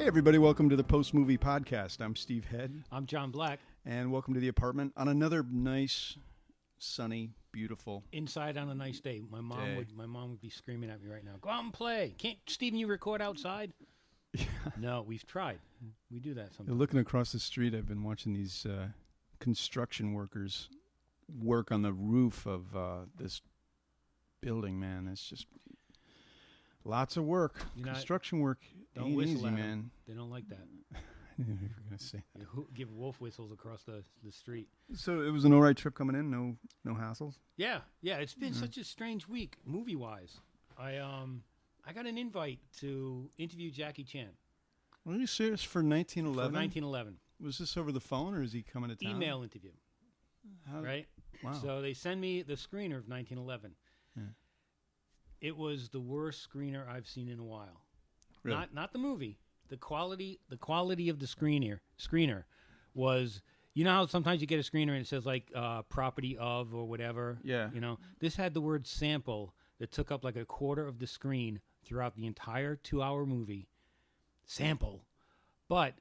Hey, everybody, welcome to the Post Movie Podcast. I'm Steve Head. I'm John Black. And welcome to the apartment on another nice, sunny, beautiful Inside on a nice day. My mom would be screaming at me right now. Go out and play. Can't Steven, you record outside? Yeah. No, we've tried. We do that sometimes. Looking across the street, I've been watching these construction workers work on the roof of this building, man. It's just lots of work. Construction work don't ain't whistle easy, at man. them. They don't like that. I didn't know you were going to say that. You give wolf whistles across the street. So it was an all right trip coming in? No hassles? Yeah. It's been such a strange week, movie-wise. I got an invite to interview Jackie Chan. Are you serious? For 1911? For 1911. Was this over the phone, or is he coming to town? Email interview. Right? Wow. So they send me the screener of 1911. Yeah. It was the worst screener I've seen in a while. Really? Not the movie. The quality of the screener was, you know how sometimes you get a screener and it says like property of or whatever? Yeah. You know, this had the word sample that took up like a quarter of the screen throughout the entire 2-hour movie. Sample. But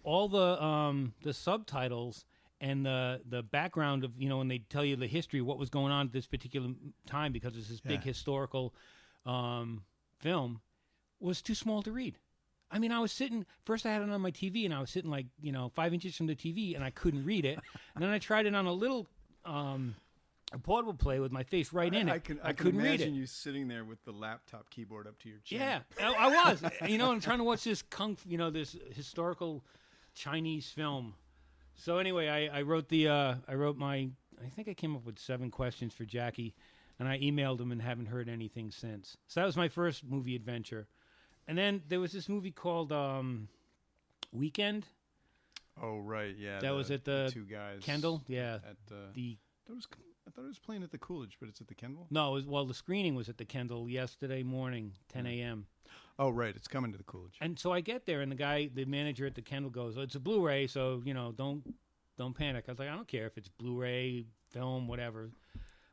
all the subtitils and the background of, you know, when they tell you the history, what was going on at this particular time, because it's this big historical film, was too small to read. I mean, I was sitting, first I had it on my TV, and I was sitting like, 5 inches from the TV, and I couldn't read it. And then I tried it on a little a portable play with my face right in it. I couldn't read it. imagine you sitting there with the laptop keyboard up to your chin. Yeah, I was. I'm trying to watch this this historical Chinese film. So anyway, I wrote I think I came up with 7 questions for Jackie, and I emailed him and haven't heard anything since. So that was my first movie adventure. And then there was this movie called Weekend. Oh, right, yeah. That was at the two guys. Kendall, yeah. I thought it was playing at the Coolidge, but it's at the Kendall? No, the screening was at the Kendall yesterday morning, 10 a.m. Oh, right, it's coming to the Coolidge. And so I get there, and the manager at the Kendall goes, "Oh, it's a Blu-ray, so don't panic." I was like, "I don't care if it's Blu-ray, film, whatever."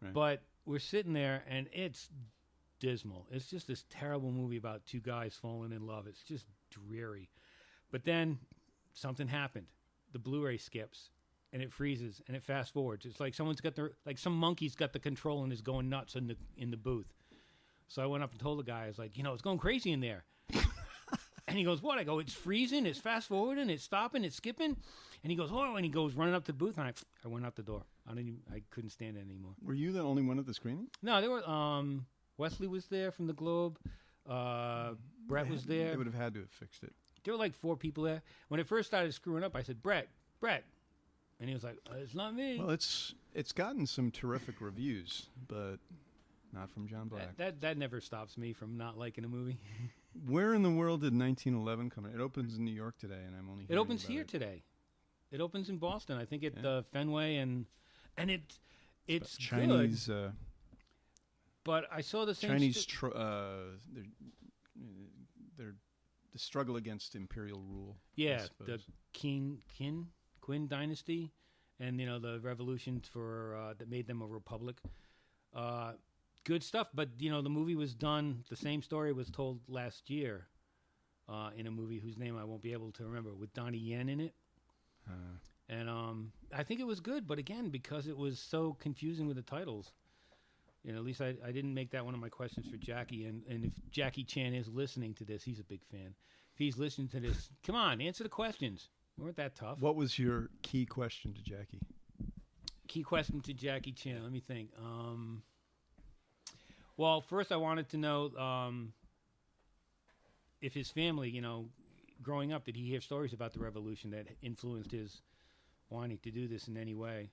Right. But we're sitting there, and it's dismal. It's just this terrible movie about two guys falling in love. It's just dreary. But then something happened. The Blu-ray skips, and it freezes, and it fast forwards. It's like some monkey's got the control and is going nuts in the booth. So I went up and told the guy, I was like, it's going crazy in there. And he goes, "What?" I go, "It's freezing, it's fast forwarding, it's stopping, it's skipping." And he goes, "Oh," and he goes running up to the booth, and I went out the door. I couldn't stand it anymore. Were you the only one at the screening? No, there were Wesley was there from the Globe. Brett was there. They would have had to have fixed it. There were like 4 people there. When it first started screwing up, I said, Brett. And he was like, "It's not me." Well, it's gotten some terrific reviews, but not from John Black. That never stops me from not liking a movie. Where in the world did 1911 come in? It opens in New York today, and I'm only It opens here today. It opens in Boston, I think, at Fenway, and it's Chinese. Good. But I saw the same Chinese. They're the struggle against imperial rule. Yeah, the Qin dynasty, and the revolution that made them a republic. Good stuff, but the movie was done. The same story was told last year in a movie whose name I won't be able to remember, with Donnie Yen in it. And I think it was good, but again, because it was so confusing with the titles, at least I didn't make that one of my questions for Jackie. And if Jackie Chan is listening to this, he's a big fan. If he's listening to this, come on, answer the questions. We weren't that tough. What was your key question to Jackie? Key question to Jackie Chan. Let me think. Well, first I wanted to know if his family, growing up, did he hear stories about the revolution that influenced his wanting to do this in any way?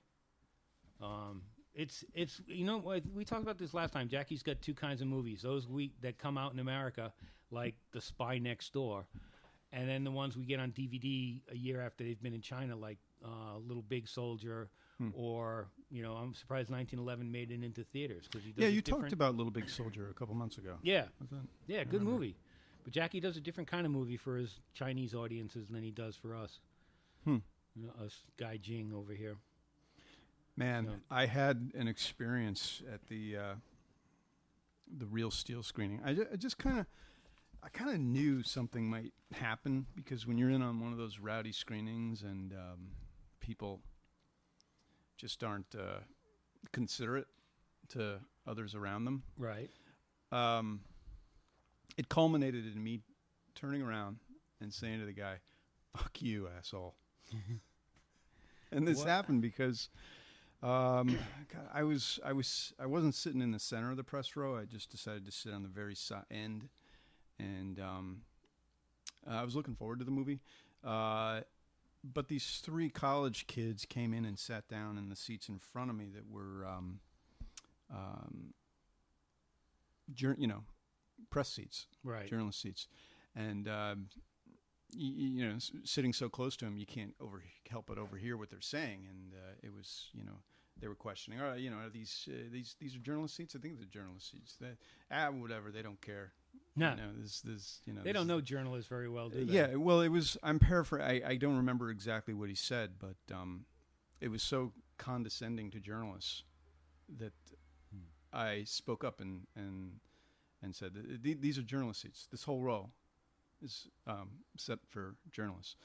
It's we talked about this last time. Jackie's got 2 kinds of movies: those that come out in America, like The Spy Next Door, and then the ones we get on DVD a year after they've been in China, like Little Big Soldier, or I'm surprised 1911 made it into theaters because he does. Yeah, you talked about Little Big Soldier a couple months ago. Yeah, good movie. But Jackie does a different kind of movie for his Chinese audiences than he does for us. Us Guy Jing over here. Man, I had an experience at the Real Steel screening. I just kind of, I kind of knew something might happen because when you're in on one of those rowdy screenings and people just aren't considerate to others around them. Right. It culminated in me turning around and saying to the guy, "Fuck you, asshole." And this happened because God, I wasn't sitting in the center of the press row. I just decided to sit on the very end, and I was looking forward to the movie. But these 3 college kids came in and sat down in the seats in front of me that were, press seats, right, journalist seats, and sitting so close to them, you can't help but overhear what they're saying. And it was, they were questioning, are these are journalist seats? I think they're journalist seats. Whatever, they don't care. No, they don't know journalists very well, do they? Yeah, well, it was. I'm paraphrasing. I don't remember exactly what he said, but it was so condescending to journalists that I spoke up and said, "These are journalist seats. This whole row is set for journalists."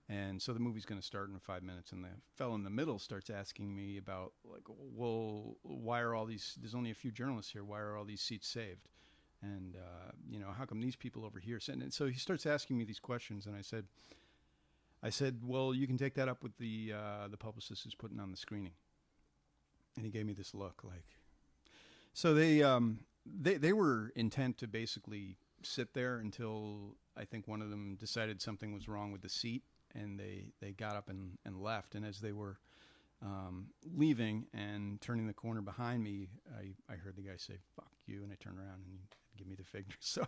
And so the movie's going to start in 5 minutes, and the fellow in the middle starts asking me about, like, well, why are all these? There's only a few journalists here. Why are all these seats saved? And how come these people over here? And so he starts asking me these questions, and I said, well, you can take that up with the publicist who's putting on the screening. And he gave me this look, like. So they were intent to basically sit there until I think one of them decided something was wrong with the seat, and they got up and left. And as they were leaving and turning the corner behind me, I heard the guy say, "Fuck you," and I turned around and he gave me the finger. So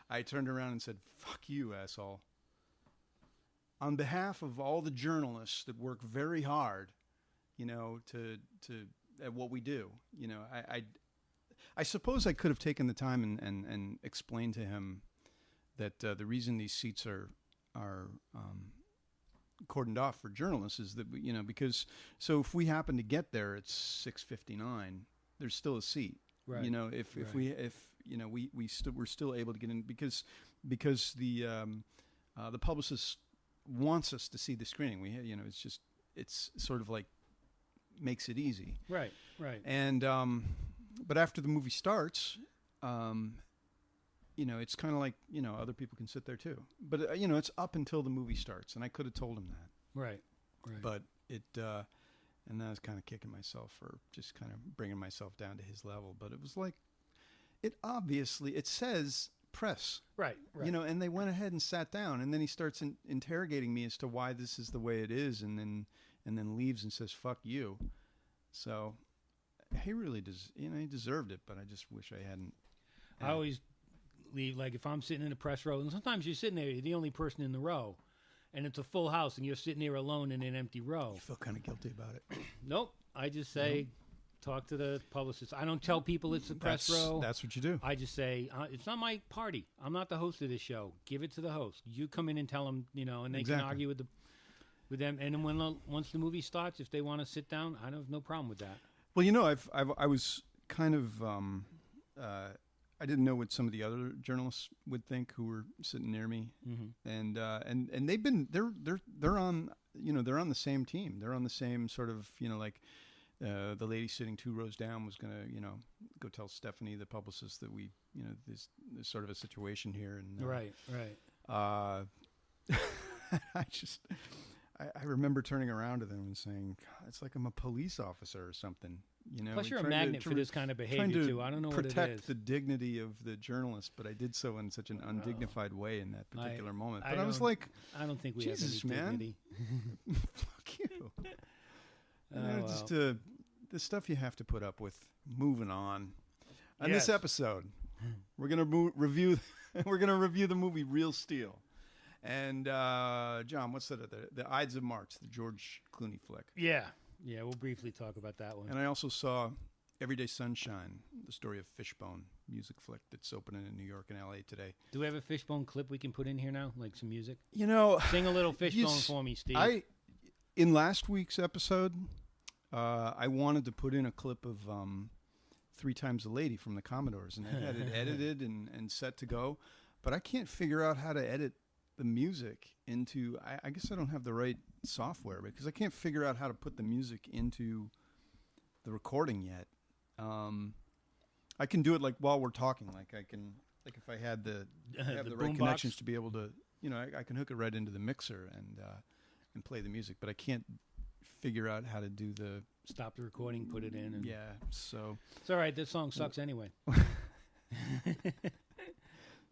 I turned around and said, "Fuck you, asshole." On behalf of all the journalists that work very hard, to at what we do, I suppose I could have taken the time and explained to him that the reason these seats are cordoned off for journalists is that because so if we happen to get there at 6:59, there's still a seat. Right. We're still able to get in because the publicist wants us to see the screening. It's sort of like makes it easy. Right. And but after the movie starts, it's kind of like other people can sit there too. But it's up until the movie starts, and I could have told him that. Right. But it. And then I was kind of kicking myself for just kind of bringing myself down to his level. But it was like, it says press. Right. And they went ahead and sat down. And then he starts interrogating me as to why this is the way it is. And then leaves and says, "Fuck you." So he really does, he deserved it. But I just wish I hadn't. I always leave, like if I'm sitting in a press row, and sometimes you're sitting there, you're the only person in the row. And it's a full house, and you're sitting there alone in an empty row. You feel kind of guilty about it. Nope. I just say, talk to the publicist. I don't tell people it's a press row. That's what you do. I just say, it's not my party. I'm not the host of this show. Give it to the host. You come in and tell them, and they can argue with them. And then once the movie starts, if they want to sit down, I have no problem with that. Well, I was kind of I didn't know what some of the other journalists would think who were sitting near me, and they're on they're on the same team. They're on the same sort of the lady sitting 2 rows down was gonna go tell Stephanie, the publicist, that we there's sort of a situation here, and right. I remember turning around to them and saying, God, it's like I'm a police officer or something. Plus, you're a magnet for this kind of behavior, too. I don't know what it is. Protect the dignity of the journalist, but I did so in such an undignified way in that particular moment. But I was like, I don't think we Jesus, have any man. dignity. Fuck you. Just the stuff you have to put up with. Moving on. On this episode, we're gonna review the movie Real Steel. And John, what's that? The Ides of March, the George Clooney flick. Yeah, we'll briefly talk about that one. And I also saw Everyday Sunshine, the story of Fishbone, music flick that's opening in New York and L.A. today. Do we have a Fishbone clip we can put in here now, like some music? Sing a little Fishbone for me, Steve. In last week's episode, I wanted to put in a clip of 3 Times a Lady from the Commodores, and I had it edited and set to go. but I can't figure out how to edit the music into. I guess I don't have the right software because I can't figure out how to put the music into the recording yet. I can do it like while we're talking. Like I can, like if I had the right connections to be able to, I can hook it right into the mixer and play the music. But I can't figure out how to do the stop the recording, put it in. And so it's all right. This song sucks anyway.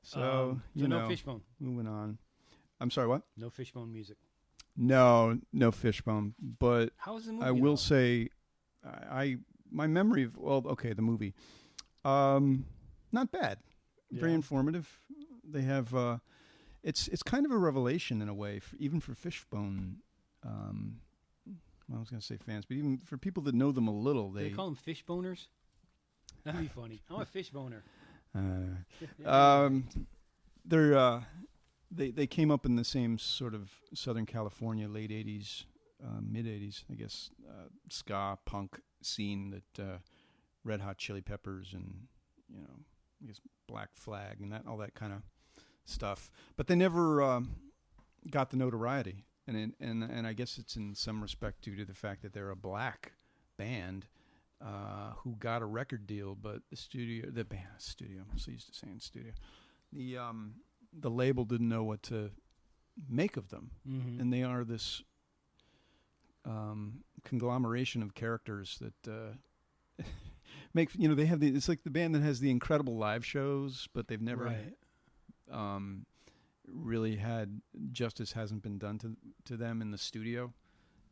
So no Fishbone. Moving on. I'm sorry. What? No Fishbone music. No Fishbone. But how was the movie? I will say, my memory of the movie, not bad. Very informative. They have it's kind of a revelation in a way, even for Fishbone. I was going to say fans, but even for people that know them a little, they call them fishboners. That'd be funny. I'm a fishboner. They came up in the same sort of Southern California late 80s, mid 80s, I guess, ska punk scene that Red Hot Chili Peppers and I guess Black Flag and all that kind of stuff. But they never got the notoriety, and I guess it's in some respect due to the fact that they're a black band. Who got a record deal, but I'm so used to saying studio. The label didn't know what to make of them, and they are this conglomeration of characters that make they have it's like the band that has the incredible live shows, but they've never really had justice hasn't been done to them in the studio,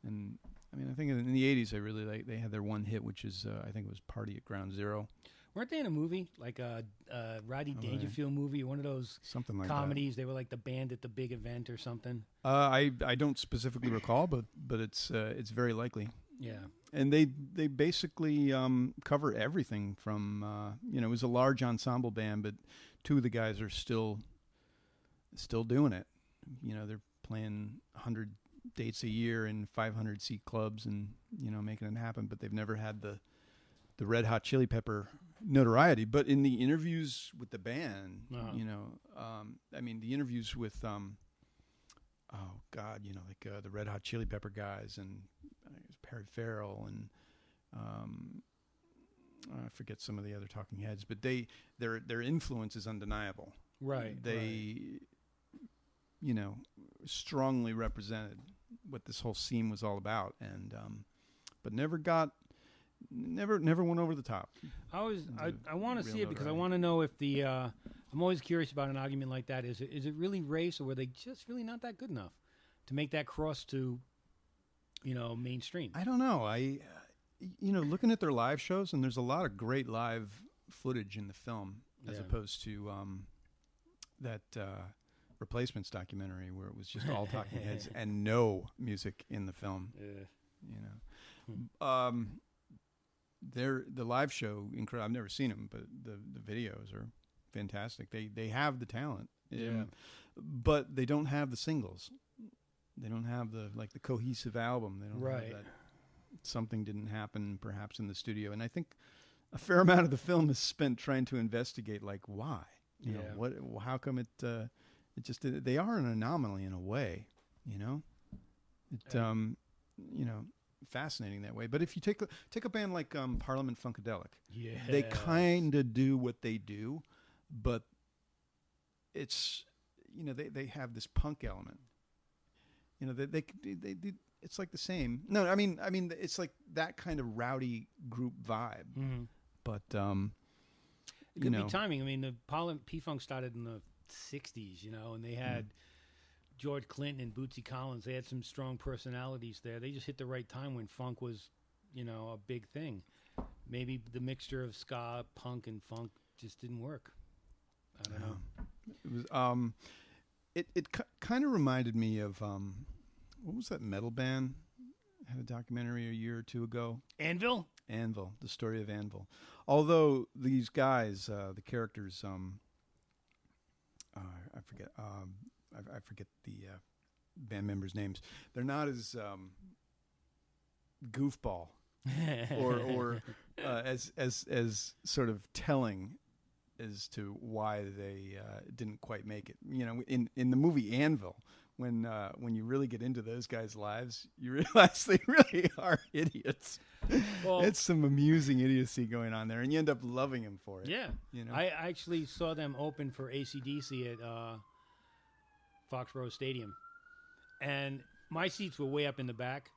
and. I mean, I think in the 80s, they had their one hit, which is, I think it was Party at Ground Zero. Weren't they in a movie, like a Rodney Dangerfield movie, or one of those something like comedies? That. They were like the band at the big event or something. I don't specifically recall, but it's very likely. Yeah. And they basically cover everything from, it was a large ensemble band, but two of the guys are still doing it. They're playing 100 dates a year in 500-seat clubs and making it happen, but they've never had the Red Hot Chili Pepper notoriety. But in the interviews with the band, I mean the interviews with the Red Hot Chili Pepper guys and Perry Farrell and I forget some of the other Talking Heads, but their influence is undeniable. Right. They strongly represented what this whole scene was all about, and but never went over the top. I want to see it because I want to know if the I'm always curious about an argument like that. Is it really race, or were they just really not that good enough to make that cross to mainstream? I don't know. Looking at their live shows, and there's a lot of great live footage in the film as opposed to that Replacements documentary where it was just all Talking Heads and no music in the film. The live show, incredible. I've never seen them, but the videos are fantastic. They have the talent, but they don't have the singles. They don't have the cohesive album. They don't have that. Something didn't happen perhaps in the studio, and I think a fair amount of the film is spent trying to investigate why. How come it just they are an anomaly in a way, fascinating that way. But if you take a band like Parliament Funkadelic, they kind of do what they do, but it's they have this punk element. They it's like the same. No, I mean it's like that kind of rowdy group vibe. Mm-hmm. But it could be timing. I mean, the P-Funk started in the 60s, and they had George Clinton and Bootsy Collins. They had some strong personalities there. They just hit the right time when funk was, a big thing. Maybe the mixture of ska, punk, and funk just didn't work. I don't know. It was it kind of reminded me of what was that metal band? I had a documentary a year or two ago. Anvil, the story of Anvil. Although these guys, the characters, I forget the band members' names. They're not as goofball or as sort of telling as to why they didn't quite make it. You know, in the movie Anvil, when you really get into those guys' lives, you realize they really are idiots. Well, it's some amusing idiocy going on there, and you end up loving them for it. Yeah. You know? I actually saw them open for AC/DC at Foxborough Stadium. And my seats were way up in the back.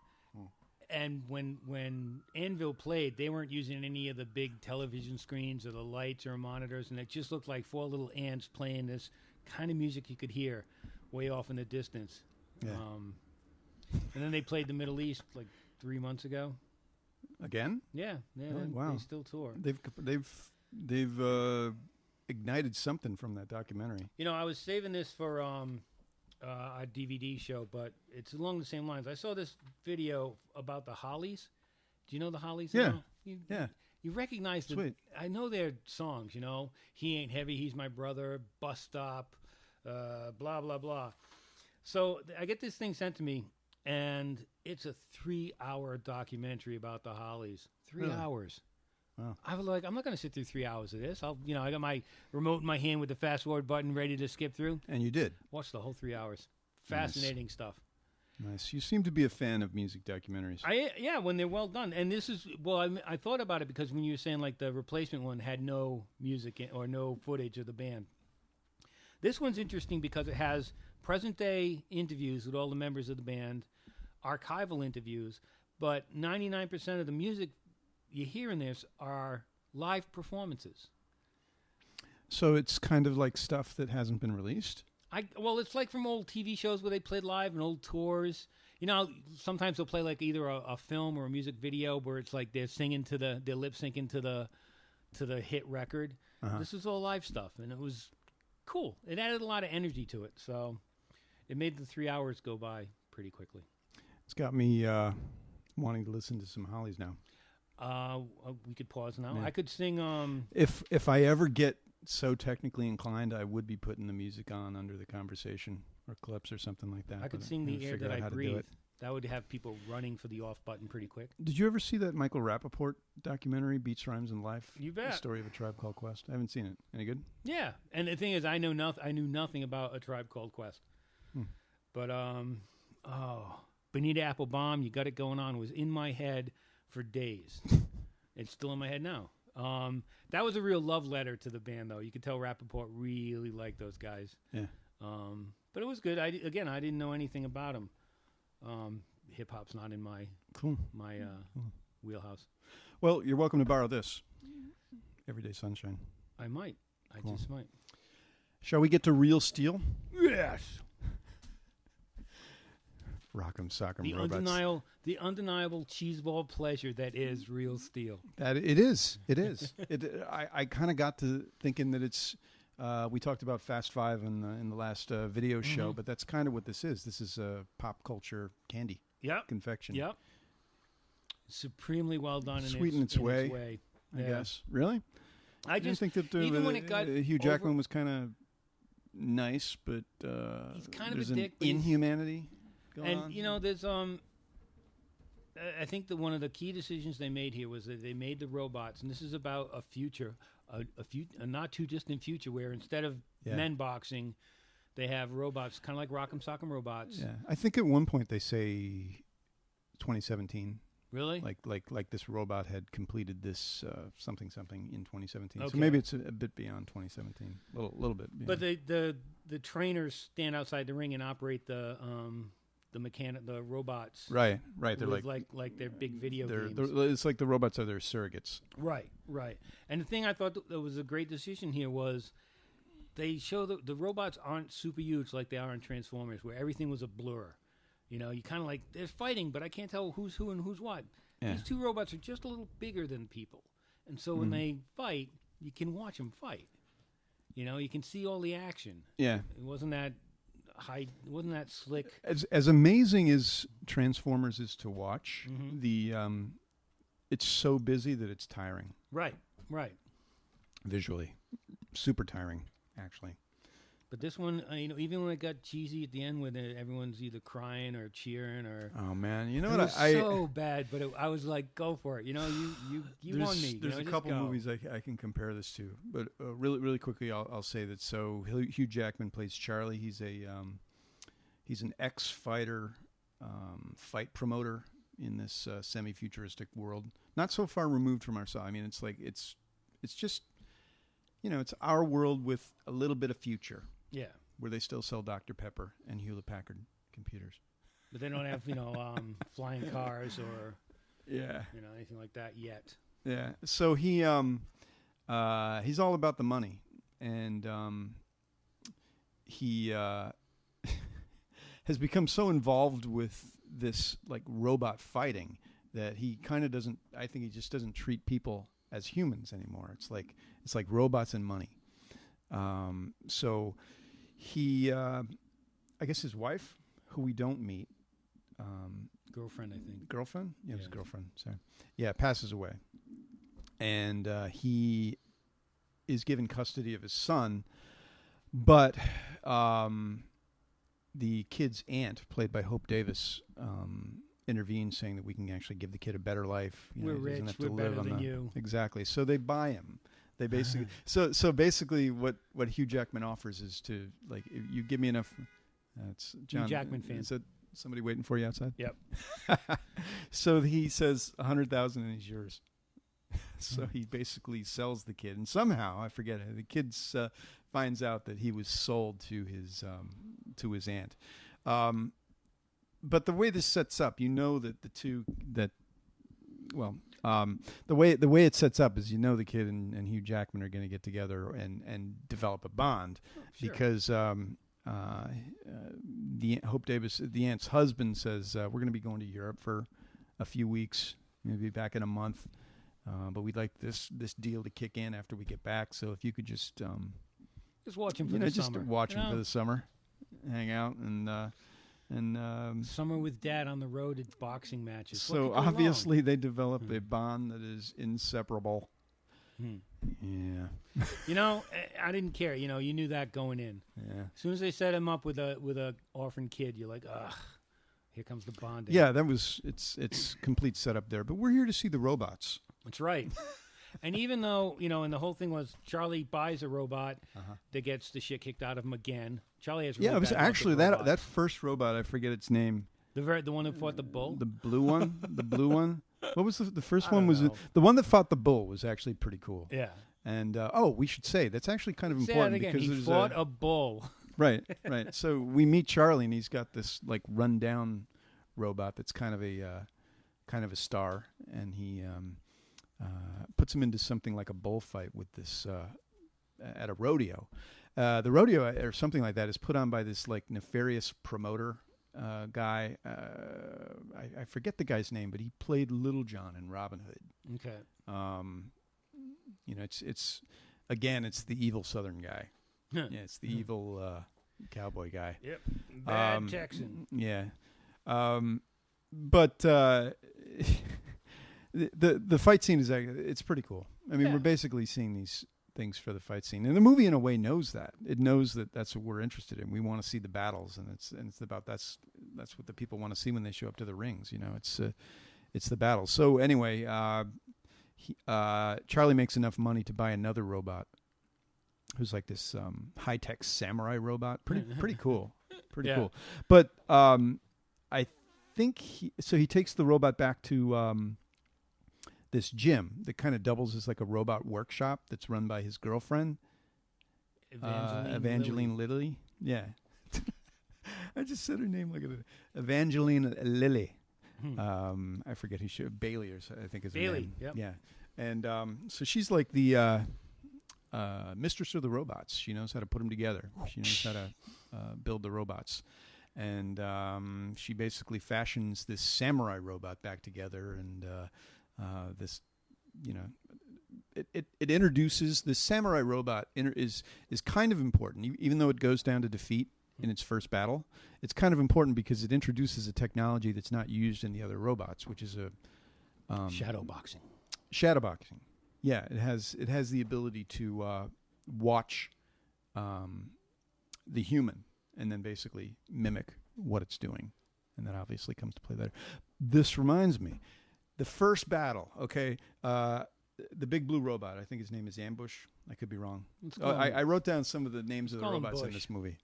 And when Anvil played, they weren't using any of the big television screens or the lights or monitors, and it just looked like four little ants playing this kind of music you could hear way off in the distance. Yeah. And then they played the Middle East like 3 months ago. Again? Yeah. Wow. They still tour. They've ignited something from that documentary. You know, I was saving this for a DVD show, but it's along the same lines. I saw this video about the Hollies. Do you know the Hollies? Yeah. Yeah. You recognize them. Sweet. I know their songs, you know. He Ain't Heavy, He's My Brother, Bus Stop, blah, blah, blah. So I get this thing sent to me, and it's a 3-hour documentary about the Hollies. 3 hours. Wow. I was like, I'm not going to sit through 3 hours of this. I got my remote in my hand with the fast forward button ready to skip through. And you did. Watch the whole 3 hours. Fascinating stuff. Nice. You seem to be a fan of music documentaries. Yeah, when they're well done. And this is, I thought about it because when you were saying like the replacement one had no music or no footage of the band. This one's interesting because it has present day interviews with all the members of the band, archival interviews, but 99% of the music you hear in this are live performances. So it's kind of like stuff that hasn't been released? Well, it's like from old TV shows where they played live and old tours. You know, sometimes they'll play like either a film or a music video where it's like they're lip syncing to the hit record. Uh-huh. This is all live stuff, and it was cool. It added a lot of energy to it, so it made the 3 hours go by pretty quickly. It's got me wanting to listen to some Hollies now. We could pause now. Yeah. I could sing. If I ever get so technically inclined, I would be putting the music on under the conversation or clips or something like that. I could sing The Air That I Breathe. That would have people running for the off button pretty quick. Did you ever see that Michael Rappaport documentary, Beats, Rhymes, and Life? You bet. The Story of a Tribe Called Quest. I haven't seen it. Any good? Yeah, and the thing is, I knew nothing about A Tribe Called Quest. But Bonita Applebaum, You Got It Going On was in my head for days. It's still in my head now. That was a real love letter to the band, though. You could tell Rappaport really liked those guys. Yeah. But it was good. I didn't know anything about them. Hip hop's not in my wheelhouse. Well, you're welcome to borrow this. Everyday Sunshine. I might. I just might. Shall we get to Real Steel? Yes. Rock'em Sock'em Robots. The undeniable cheeseball pleasure that is Real Steel. That it is. It is. I kind of got to thinking that it's. We talked about Fast Five in the last video show, but that's kind of what this is. This is pop culture candy. Yep. Confection. Yep. Supremely well done. Sweet in its way. I guess. Really? I didn't think that even when it got Hugh Jackman was kind of nice, but he's kind there's of a dick. An inhumanity going on. And you know, there's I think that one of the key decisions they made here was that they made the robots, and this is about a future, a not too distant future, where instead of men boxing, they have robots, kind of like Rock'em Sock'em Robots. Yeah, I think at one point they say 2017. Really? Like this robot had completed this something in 2017. Okay. So maybe it's a bit beyond 2017, a little bit. Beyond. But the trainers stand outside the ring and operate the robots. Right. They're like they're big video games. It's like the robots are their surrogates. Right. And the thing I thought that was a great decision here was they show the robots aren't super huge like they are in Transformers, where everything was a blur. You know, you kind of like, they're fighting, but I can't tell who's who and who's what. Yeah. These two robots are just a little bigger than people. And so when they fight, you can watch them fight. You know, you can see all the action. Yeah. It wasn't that slick. As amazing as Transformers is to watch, it's so busy that it's tiring. Right. Visually. Super tiring, actually. But this one, even when it got cheesy at the end, when everyone's either crying or cheering or Oh man, you know it what? was so bad. But I was like, go for it. You won me. There's a couple movies I can compare this to, but really quickly, I'll say that. So Hugh Jackman plays Charlie. He's an ex-fighter, fight promoter in this semi-futuristic world, not so far removed from ourselves. I mean, it's just, it's our world with a little bit of future. Yeah. Where they still sell Dr. Pepper and Hewlett Packard computers. But they don't have, flying cars or anything like that yet. Yeah. So he's all about the money, and he has become so involved with this like robot fighting that he kind of doesn't. I think he just doesn't treat people as humans anymore. It's like robots and money. So he, I guess his wife, who we don't meet, girlfriend, I think. Girlfriend? Yeah, his girlfriend. Sorry. Yeah, passes away. And he is given custody of his son, but the kid's aunt, played by Hope Davis, intervenes, saying that we can actually give the kid a better life. We're rich. We're better than you. Exactly. So they buy him. They basically so basically what Hugh Jackman offers is to, like, if you give me enough. That's John. Hugh Jackman fan. Is that somebody waiting for you outside? Yep. So he says 100,000 and he's yours. So he basically sells the kid, and somehow, I forget it, the kid finds out that he was sold to his aunt. But the way this sets up, that the way it sets up is, the kid and Hugh Jackman are going to get together and develop a bond. Sure. Because the Hope Davis, the aunt's husband, says we're going to be going to Europe for a few weeks. We'll be back in a month, but we'd like this deal to kick in after we get back. So if you could just watch him for the summer. Just watch him for the summer, hang out and summer with Dad on the road at boxing matches. So obviously they develop a bond that is inseparable. Yeah. I didn't care. You knew that going in. Yeah. As soon as they set him up with a orphan kid, you're like, ugh, here comes the bonding. Yeah, it's complete setup there. But we're here to see the robots. That's right. And even though, and the whole thing was Charlie buys a robot that gets the shit kicked out of him again. Charlie has it was actually that first robot, I forget its name. The one that fought the bull? The blue one? The blue one? What was the first one? Was the one that fought the bull was actually pretty cool. Yeah. And we should say that's actually kind of important because he fought a bull. Right. So we meet Charlie, and he's got this like rundown robot that's kind of a star, and he puts him into something like a bullfight with this at a rodeo. The rodeo or something like that is put on by this like nefarious promoter guy. I forget the guy's name, but he played Little John in Robin Hood. Okay. It's the evil Southern guy. Yeah, it's the evil cowboy guy. Yep. Bad Texan. Yeah. But the fight scene it's pretty cool. I mean, we're basically seeing these things for the fight scene, and the movie in a way knows that. It knows that that's what we're interested in. We want to see the battles, and it's about that's what the people want to see when they show up to the rings. It's the battles. So anyway, Charlie makes enough money to buy another robot, who's like this high-tech samurai robot. Pretty cool. Pretty cool. But I think he takes the robot back to this gym that kind of doubles as like a robot workshop that's run by his girlfriend, Evangeline Lilly. Yeah. I just said her name like Evangeline Lilly. I forget who she Bailey or so, I think is her Bailey. name. Yep. Yeah. And so she's like the mistress of the robots. She knows how to put them together. She knows how to build the robots. And she basically fashions this samurai robot back together, and this, it introduces the samurai robot is kind of important, even though it goes down to defeat in its first battle. It's kind of important because it introduces a technology that's not used in the other robots, which is a shadowboxing. Shadowboxing, yeah. It has the ability to watch the human and then basically mimic what it's doing. And that obviously comes to play later. This reminds me, the first battle, okay, the big blue robot, I think his name is Ambush. I could be wrong. I wrote down some of the names of the robots in this movie.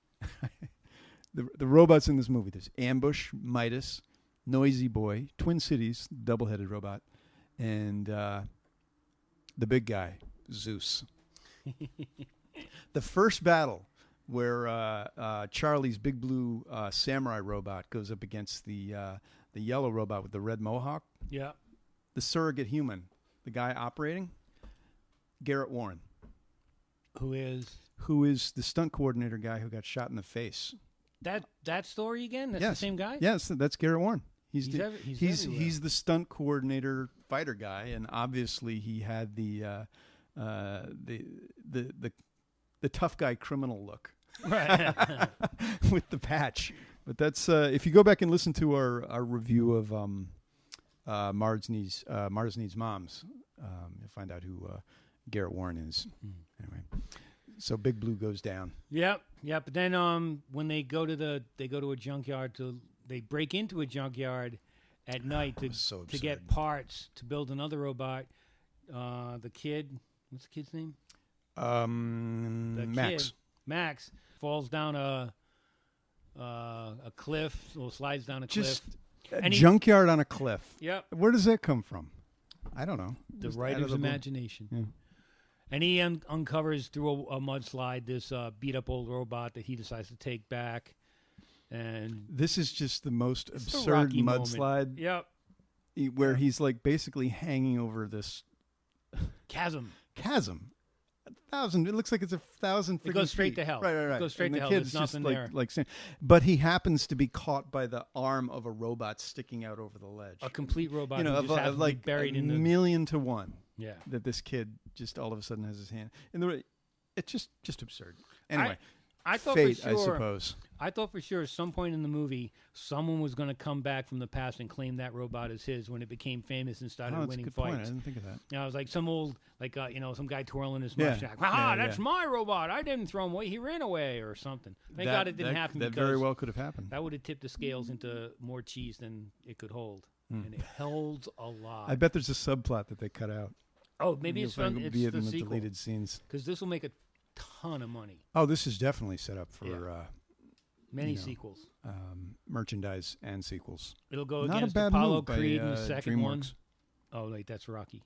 The robots in this movie, there's Ambush, Midas, Noisy Boy, Twin Cities, double-headed robot, and the big guy, Zeus. The first battle where Charlie's big blue samurai robot goes up against the yellow robot with the red mohawk. Yeah. The surrogate human, the guy operating, Garrett Warren. Who is the stunt coordinator guy who got shot in the face. That story again? That's yes. the same guy? Yes, that's Garrett Warren. He's the stunt coordinator fighter guy, and obviously he had the tough guy criminal look, right? With the patch. But that's if you go back and listen to our review of Mars Needs Moms, you'll find out who Garrett Warren is. Anyway, so Big Blue goes down. Yep. But then when they go to a junkyard they break into a junkyard at night to get parts to build another robot. The kid, what's the kid's name? Max falls down a cliff, or slides down a cliff. A junkyard on a cliff. Yep. Where does that come from? I don't know. The writer's imagination. Yeah. And he uncovers through a mudslide this beat-up old robot that he decides to take back. And this is just the most absurd mudslide. Yep. Where he's like basically hanging over this chasm. 1,000. It looks like it's 1,000. It goes straight feet. to hell. Right. It goes straight and to hell. There's nothing there. But he happens to be caught by the arm of a robot sticking out over the ledge. A complete robot. Like buried in 1,000,000 to 1. Yeah. That this kid just all of a sudden has his hand. It's just absurd. Anyway. I thought fate, for sure, I suppose. I thought for sure at some point in the movie, someone was going to come back from the past and claim that robot as his when it became famous and started winning that's a good fights. Point. I didn't think of that. You know, it was like some old, some guy twirling his mustache. That's my robot. I didn't throw him away. He ran away or something. Thank God it didn't happen. That very well could have happened. That would have tipped the scales into more cheese than it could hold. And it held a lot. I bet there's a subplot that they cut out. Oh, maybe it's the sequel. Deleted scenes. Because this will make a ton of money. Oh, this is definitely set up for many sequels, merchandise and sequels. It'll go against Apollo Creed in the second one. Oh, wait, that's Rocky.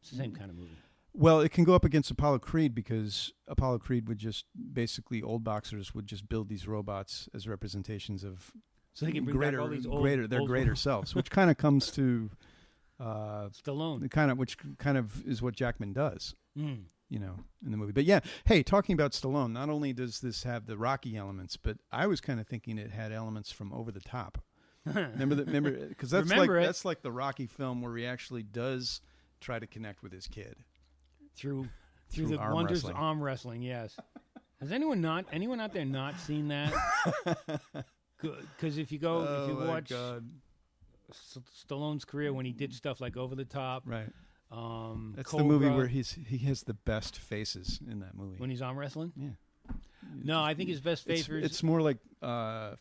It's the same kind of movie. Well, it can go up against Apollo Creed because Apollo Creed would just basically old boxers would just build these robots as representations of so they can bring back all these greater selves, which kind of comes to Stallone. Which kind of is what Jackman does. In the movie. But yeah, hey, talking about Stallone, not only does this have the Rocky elements, but I was kind of thinking it had elements from Over the Top. Remember because that's like the Rocky film where he actually does try to connect with his kid through the wonders of arm wrestling. Yes. Has anyone out there not seen that? Because if you watch Stallone's career when he did stuff like Over the Top, right. That's Cobra. The movie where he has the best faces in that movie. When he's arm wrestling? Yeah. No, I think his best face it's more like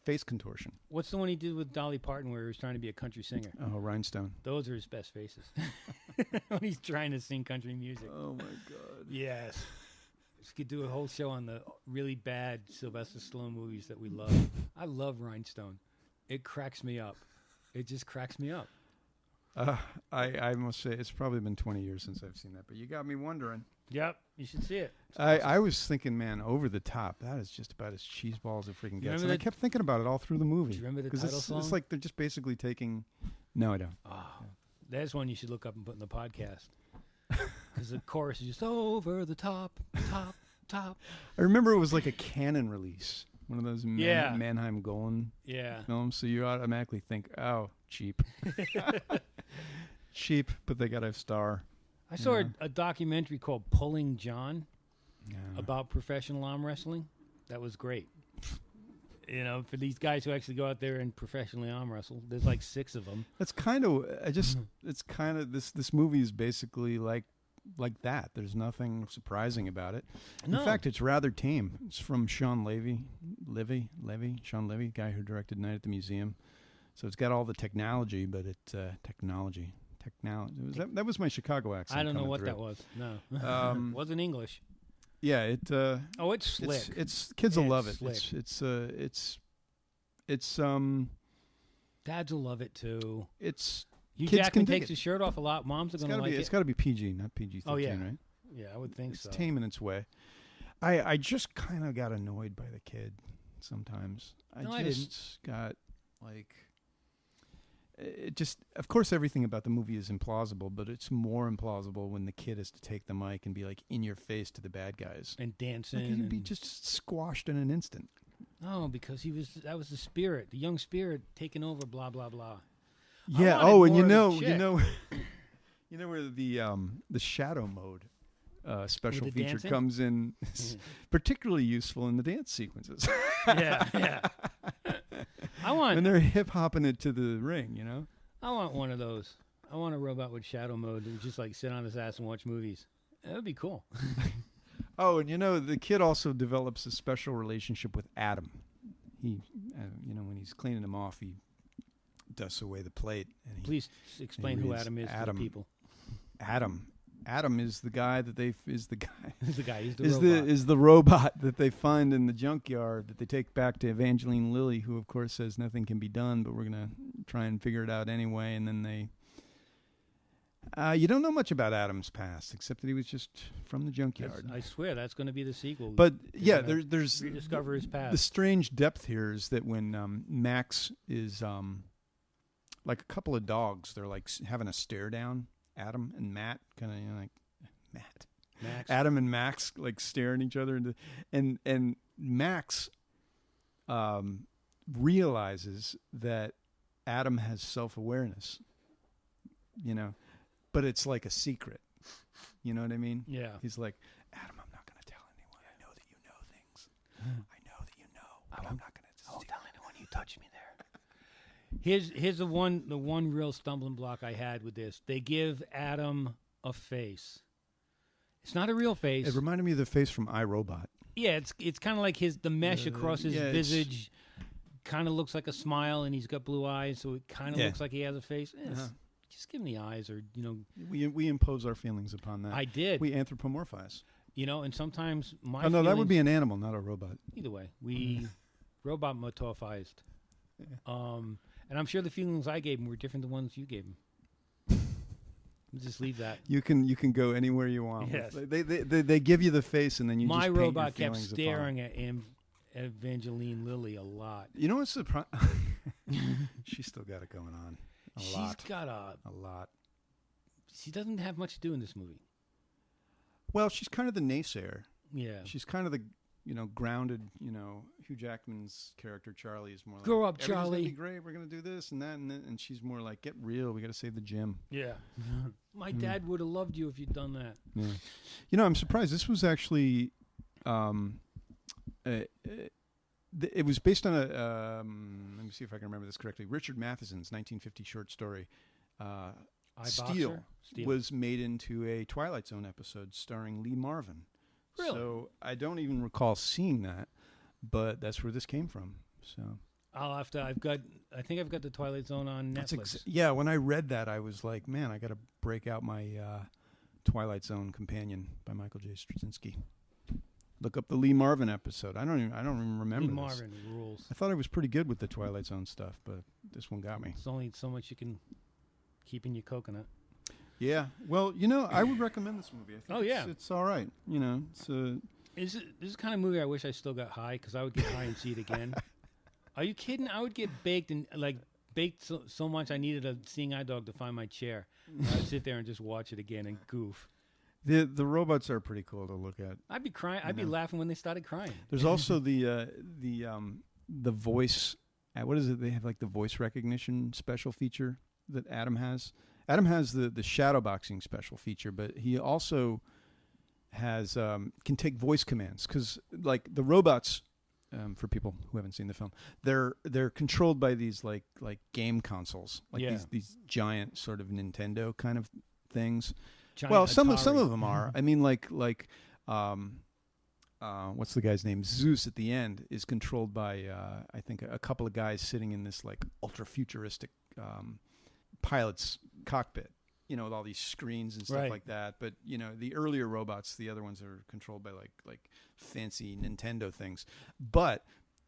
face contortion. What's the one he did with Dolly Parton where he was trying to be a country singer? Oh, Rhinestone. Those are his best faces. When he's trying to sing country music. Oh, my God. Yes. We could do a whole show on the really bad Sylvester Stallone movies that we love. I love Rhinestone. It cracks me up. It just cracks me up. I must say it's probably been 20 years since I've seen that, but you got me wondering. Yep, you should see it. I was thinking, man, Over the Top. That is just about as cheeseballs it freaking gets. And I kept thinking about it all through the movie. Do you remember the title song? It's like they're just basically taking. No, I don't. Oh, that's one you should look up and put in the podcast. Because the chorus is just over the top, top, top. I remember it was like a Canon release. One of those Mannheim Golan films. So you automatically think, oh, cheap. Cheap, but they got a star. I saw a documentary called Pulling John about professional arm wrestling. That was great. For these guys who actually go out there and professionally arm wrestle. There's like 6 of them. That's kind of, it's kind of, this movie is basically like like that. There's nothing surprising about it. No. In fact, it's rather tame. It's from Sean Levy, Sean Levy, guy who directed Night at the Museum. So it's got all the technology, but technology. That was my Chicago accent. I don't know what through. that was. No, wasn't English. Yeah, it. It's slick. It's kids will love it. Slick. It's Dads will love it too. It's Hugh kids Jackman can dig takes it. his shirt off a lot. Moms are going to like It's it. got to be PG, not PG-13, Oh, yeah. right? Yeah, I would think It's so. tame in its way. I just kind of got annoyed by the kid sometimes. I just got like. It just, of course, everything about the movie is implausible, but it's more implausible when the kid has to take the mic and be like in your face to the bad guys And dancing. Like, he'd be and- just squashed in an instant. No, because that was the spirit, the young spirit taking over. Blah blah blah. Yeah. wanted Oh, and more of the chick. you know where the shadow mode special With the feature dancing? comes in, particularly useful in the dance sequences. Yeah. I want. when they're hip hopping it to the ring, you know. I want one of those. I want a robot with shadow mode that would just like sit on his ass and watch movies. That would be cool. Oh, and the kid also develops a special relationship with Adam. He, when he's cleaning him off, he dusts away the plate. And Please explain who Adam is to the people. Adam is the guy that He's the guy. He's the is robot. the robot that they find in the junkyard that they take back to Evangeline Lilly, who of course says nothing can be done, but we're gonna try and figure it out anyway. And then they, you don't know much about Adam's past except that he was just from the junkyard. I swear that's going to be the sequel. But yeah, gonna there's rediscover his past. The strange depth here is that when Max is like a couple of dogs, they're like having a stare down. Adam and Matt kind of Max. Adam and Max like staring each other and Max realizes that Adam has self-awareness, but it's like a secret. You know what I mean? Yeah. He's like, Adam, I'm not going to tell anyone. I know that you know things. I know that you know, but I'm not going to. I won't tell anyone you touched me there. Here's the one real stumbling block I had with this. They give Adam a face. It's not a real face. It reminded me of the face from iRobot. Yeah, it's kind of like the mesh across his yeah, visage kind of looks like a smile, and he's got blue eyes, so it kind of looks like he has a face. Just give him the eyes, or We impose our feelings upon that. I did. We anthropomorphize. And sometimes my no, that would feelings- be an animal, not a robot. Either way, we robot motophized. And I'm sure the feelings I gave him were different than the ones you gave him. We'll just leave that. You can go anywhere you want. Yes. They give you the face, and then you My just paint your robot kept feelings upon it. staring at Evangeline Lilly a lot. You know what's surprising? She's still got it going on. She's got a lot. She doesn't have much to do in this movie. Well, she's kind of the naysayer. Yeah. She's kind of the grounded. Hugh Jackman's character Charlie is more like, Grow up, everything's Charlie. gonna be great. We're gonna do this and that, and she's more like, get real. We got to save the gym. Yeah. My dad would have loved you if you'd done that. Yeah. I'm surprised. This was actually, it was based on a. Let me see if I can remember this correctly. Richard Matheson's 1950 short story. Steel was made into a Twilight Zone episode starring Lee Marvin. Really? So I don't even recall seeing that, but that's where this came from. So I'll have to. I think I've got the Twilight Zone on Netflix. yeah. When I read that, I was like, man, I got to break out my Twilight Zone companion by Michael J. Straczynski. Look up the Lee Marvin episode. I don't even remember. Lee this. Marvin rules. I thought I was pretty good with the Twilight Zone stuff, but this one got me. It's only so much you can keep in your coconut. Yeah. Well, I would recommend this movie. I think it's all right. It's This is the kind of movie I wish I still got high, because I would get high and see it again. Are you kidding? I would get baked so much I needed a seeing eye dog to find my chair. I'd sit there and just watch it again and goof. The robots are pretty cool to look at. I'd be crying. I'd be laughing when they started crying. There's also the voice. What is it? They have like the voice recognition special feature that Adam has. Adam has the shadow boxing special feature, but he also has can take voice commands, because like the robots, for people who haven't seen the film, they're controlled by these like game consoles, like these giant sort of Nintendo kind of things. giant Well, some Atari. of them are. I mean, like what's the guy's name? Zeus at the end is controlled by I think a couple of guys sitting in this like ultra futuristic pilot's cockpit. You know, with all these screens and stuff Right. like that. But you know, the earlier robots, the other ones are controlled by like fancy Nintendo things. But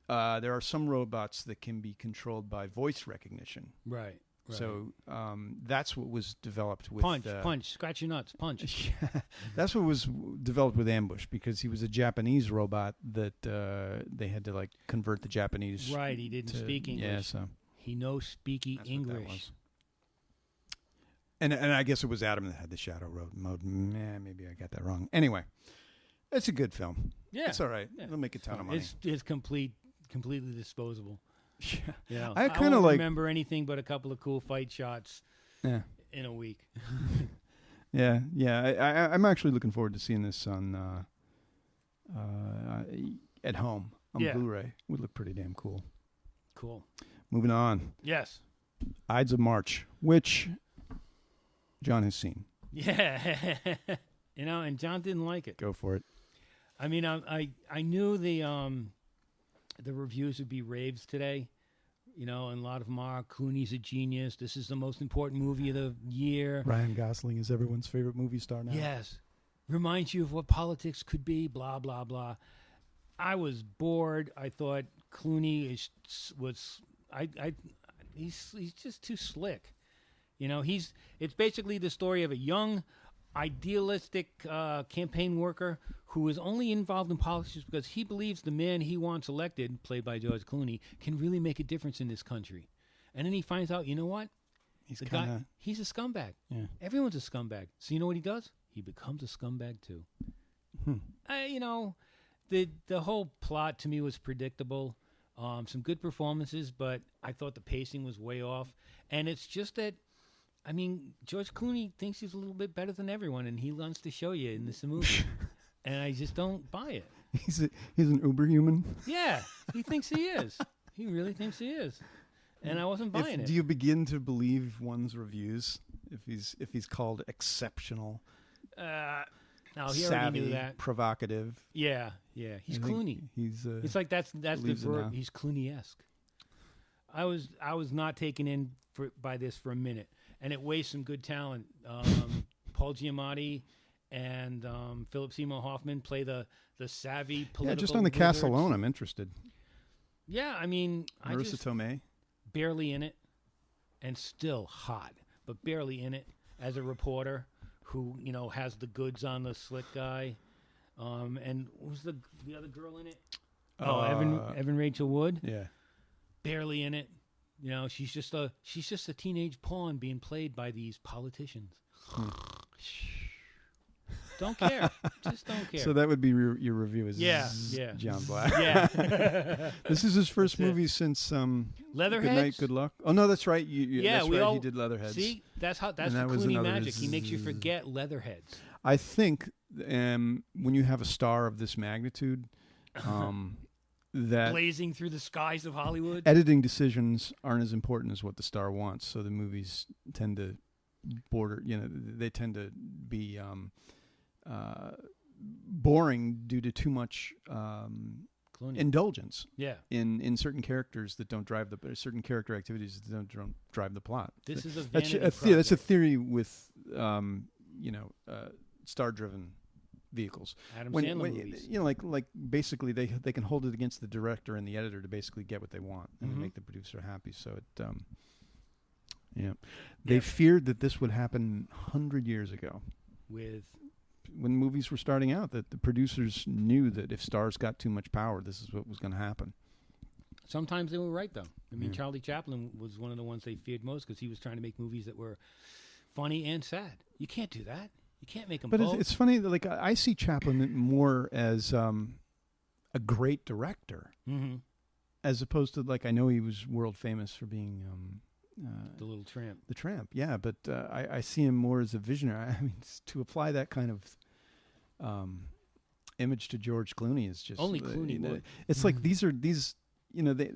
there are some robots that can be controlled by voice recognition. Right. So that's what was developed with Punch, scratch your nuts, punch. Yeah, that's what was developed with Ambush, because he was a Japanese robot that they had to like convert the Japanese. Right, he didn't speak English. Yeah, so He knows speaky that's what that English. was. And I guess it was Adam that had the shadow mode. Maybe I got that wrong. Anyway, it's a good film. Yeah, It's all right. Yeah. It'll make a ton of money. It's completely disposable. Yeah. You know, I kind of won't like. remember anything but a couple of cool fight shots Yeah. in a week. Yeah. I'm actually looking forward to seeing this on at home on Yeah. Blu-ray. Would look pretty damn cool. Cool. Moving on. Yes. Ides of March, which John has seen. Yeah. You know, and John didn't like it. Go for it. I mean, I knew the reviews would be raves today. You know, and a lot of them are. Clooney's a genius. This is the most important movie of the year. Ryan Gosling is everyone's favorite movie star now. Yes. Reminds you of what politics could be, blah, blah, blah. I was bored. I thought Clooney he's just too slick. You know, it's basically the story of a young, idealistic campaign worker who is only involved in politics because he believes the man he wants elected, played by George Clooney, can really make a difference in this country. And then he finds out, you know what? He's The kind guy, of he's a scumbag. yeah. Everyone's a scumbag. So you know what he does? He becomes a scumbag too. You know, the whole plot to me was predictable. Some good performances, but I thought the pacing was way off. And it's just that, I mean, George Clooney thinks he's a little bit better than everyone, and he wants to show you in this movie. And I just don't buy it. He's an uber human. Yeah, he thinks he is. He really thinks he is. And I wasn't buying it. Do you begin to believe one's reviews if he's called exceptional, No, he already savvy, knew that. provocative? Yeah. He's I think Clooney. He's It's like that's the believes it now. verb. He's Clooney-esque. I was not taken in by this for a minute, and it wastes some good talent. Paul Giamatti and Philip Seymour Hoffman play the savvy political. just on the cast wizards. alone, I'm interested. Yeah, I mean, I Marissa just Tomei. barely in it, and still hot, but barely in it as a reporter who has the goods on the slick guy. And who's the other girl in it? Evan Rachel Wood. Yeah. Barely in it. You know, she's just a teenage pawn being played by these politicians. Don't care. Just don't care. So that would be your review. Is Yeah. John Black. Yeah. This is his first That's it. movie since Leatherheads. Good Night, Good Luck. Oh no, that's right. Yeah, that's we right. all He did Leatherheads. See, that's the that was Clooney another magic. He makes you forget Leatherheads. I think when you have a star of this magnitude, that Blazing through the skies of Hollywood. editing decisions aren't as important as what the star wants. So the movies tend to they tend to be boring due to too much Clooney. indulgence Yeah. in certain characters that don't drive certain character activities that don't drive the plot. This is a That's vanity that's a project. theory with star-driven vehicles. Adam Sandler When movies. like basically they can hold it against the director and the editor to basically get what they want and Mhm. make the producer happy. So they feared that this would happen 100 years ago With when movies were starting out, that the producers knew that if stars got too much power, this is what was going to happen. sometimes they were right though. I mean, Yeah. Charlie Chaplin was one of the ones they feared most because he was trying to make movies that were funny and sad. You can't do that. You can't make them But both. it's funny that I see Chaplin more as a great director, Mm-hmm. as opposed to I know he was world famous for being The Little Tramp. the Tramp. Yeah, but I see him more as a visionary. I mean, to apply that kind of image to George Clooney is just Only Clooney would. It's like these they.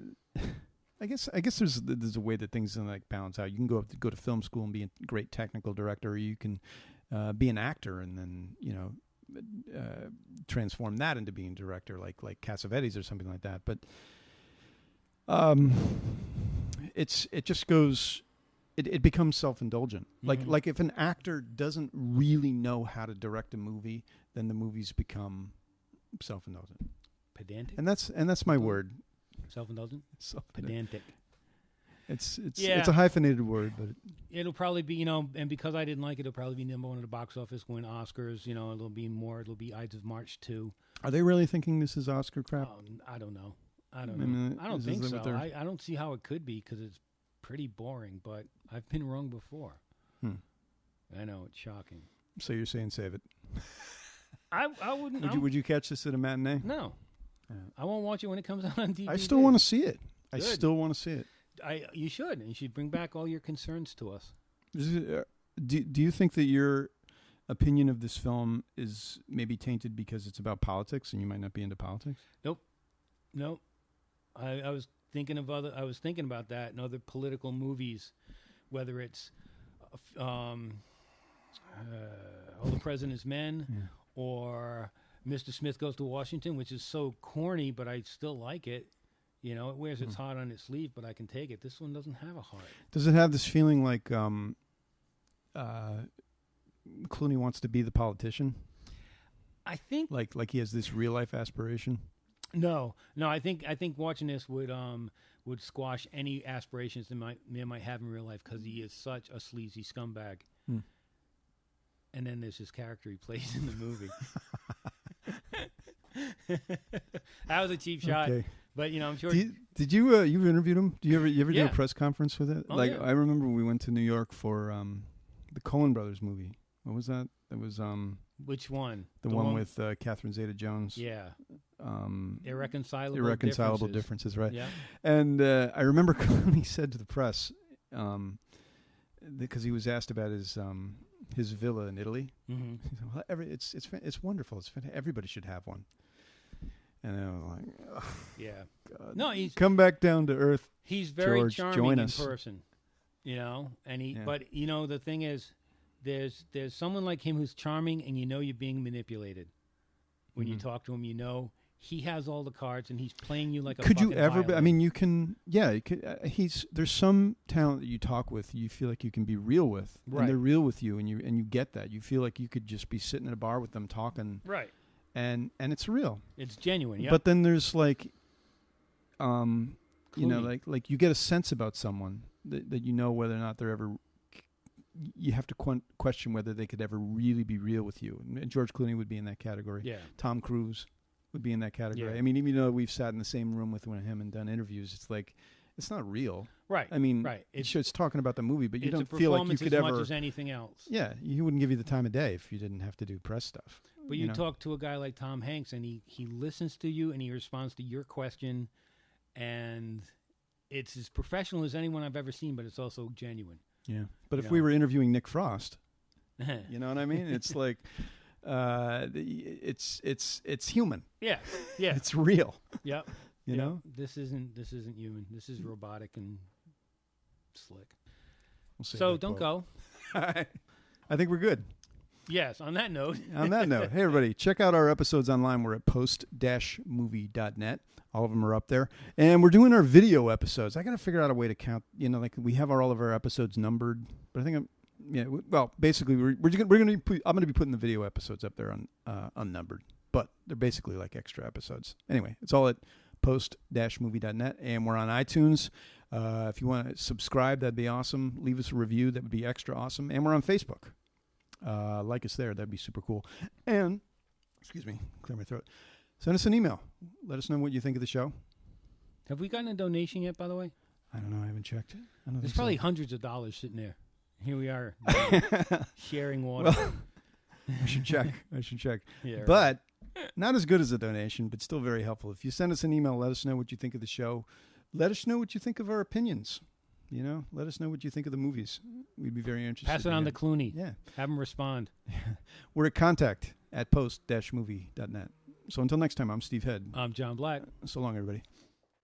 I guess there's a way that things balance out. You can go to film school and be a great technical director, or you can be an actor and then transform that into being a director, like Cassavetes or something like that. But it just goes. It becomes self-indulgent. Like if an actor doesn't really know how to direct a movie, then the movies become self-indulgent. Pedantic. And that's my word. Self-indulgent. Pedantic. It's a hyphenated word, but it'll probably be, and because I didn't like it, it'll probably be number one at the box office, win Oscars. It'll be Ides of March 2. Are they really thinking this is Oscar crap? I don't know. I don't think so. I don't see how it could be because it's pretty boring, but I've been wrong before. I know, it's shocking. So you're saying save it? I wouldn't. Would you catch this at a matinee? No. I won't watch it when it comes out on DVD. I still want to see it. Good. I still want to see it. You should. And you should bring back all your concerns to us. Do you think that your opinion of this film is maybe tainted because it's about politics and you might not be into politics? Nope. I was thinking about that in other political movies, whether it's All the President's Men or Mr. Smith Goes to Washington, which is so corny, but I still like it. It wears its heart on its sleeve, but I can take it. This one doesn't have a heart. Does it have this feeling like Clooney wants to be the politician? I think like he has this real life aspiration. No. I think watching this would squash any aspirations they might have in real life because he is such a sleazy scumbag. And then there's his character he plays in the movie. That was a cheap shot. Okay. But I'm sure. Did you you've interviewed him? Do you ever do a press conference with it? Yeah. I remember we went to New York for the Coen Brothers movie. What was that? It was which one? The one with Catherine Zeta-Jones. Yeah. Irreconcilable differences, right? Yeah. And I remember Clooney said to the press, because he was asked about his villa in Italy. Mm-hmm. He said, well, it's wonderful. It's fantastic. Everybody should have one. And I was like, oh, yeah. God. No, he's come back down to earth. He's very George, charming in person, and but the thing is, there's someone like him who's charming, and you're being manipulated when you talk to him. He has all the cards, and he's playing you like a. Could you ever? violin. I mean, you can. Yeah, you could, there's some talent that you talk with, you feel like you can be real with, right. And they're real with you, and you get that. You feel like you could just be sitting in a bar with them talking, right? And it's real. It's genuine. Yeah. But then there's like, like you get a sense about someone that whether or not they're ever. You have to question whether they could ever really be real with you. And George Clooney would be in that category. Yeah. Tom Cruise would be in that category. Yeah. I mean, even though we've sat in the same room with him and done interviews, it's like it's not real. Right. I mean, right. It's talking about the movie, but you don't feel like you could as ever. Much as anything else. Yeah, he wouldn't give you the time of day if you didn't have to do press stuff. But you talk to a guy like Tom Hanks, and he listens to you, and he responds to your question, and it's as professional as anyone I've ever seen, but it's also genuine. Yeah, but if we were interviewing Nick Frost, you know what I mean? It's like, it's human. Yeah. It's real. Yep. You know, this isn't human. This is robotic and slick. So don't go. I think we're good. Yes. On that note. Hey everybody, check out our episodes online. We're at post-movie.net. All of them are up there, and we're doing our video episodes. I got to figure out a way to count. Like we have all of our episodes numbered, but I think basically I'm going to be putting the video episodes up there on unnumbered, but they're basically like extra episodes. Anyway, it's all at post-movie.net, and we're on iTunes. If you want to subscribe, that'd be awesome. Leave us a review, that would be extra awesome. And we're on Facebook. Like us there, that'd be super cool. And excuse me, clear my throat. Send us an email. Let us know what you think of the show. Have we gotten a donation yet, by the way? I don't know. I haven't checked. There's probably hundreds of dollars sitting there. Here we are, sharing water. Well, I should check. Yeah, but not as good as a donation, but still very helpful. If you send us an email, let us know what you think of the show. Let us know what you think of our opinions. Let us know what you think of the movies. We'd be very interested. Pass it on to Clooney. Yeah. Have him respond. We're at contact@post-movie.net. So until next time, I'm Steve Head. I'm John Black. So long, everybody.